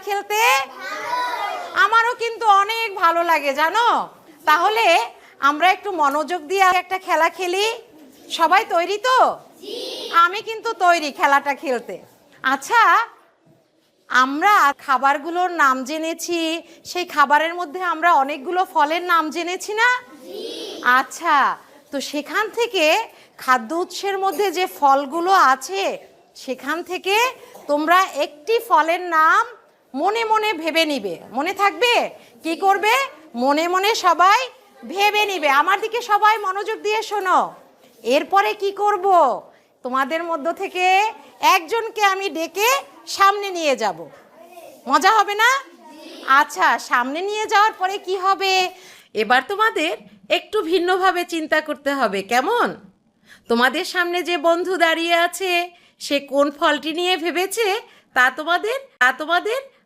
খেলতে আমারও কিন্তু অনেক ভালো লাগে জানো। তাহলে আমরা একটু মনোযোগ দিয়ে একটা খেলা খেলি। সবাই তৈরি তো? আমি কিন্তু তৈরি খেলাটা খেলতে। আচ্ছা, আমরা খাবারগুলোর নাম জেনেছি, সেই খাবারের মধ্যে আমরা অনেকগুলো ফলের নাম জেনেছি না? আচ্ছা, তো সেখান থেকে খাদ্য উৎসের মধ্যে যে ফলগুলো আছে সেখান থেকে তোমরা একটি ফলের নাম মনে মনে ভেবে নিবে। মনে থাকবে? কি করবে? মনে মনে সবাই ভেবে নিবে। আমার দিকে সবাই মনোযোগ দিয়ে শোনো। এরপরে কি করব? তোমাদের মধ্য থেকে একজনকে আমি ডেকে সামনে নিয়ে যাব। মজা হবে না? আচ্ছা, সামনে নিয়ে যাওয়ার পরে কি হবে? এবার তোমাদের একটু ভিন্নভাবে চিন্তা করতে হবে। কেমন? তোমাদের সামনে যে বন্ধু দাঁড়িয়ে আছে সে কোন ফলটি নিয়ে ভেবেছে তা তোমাদের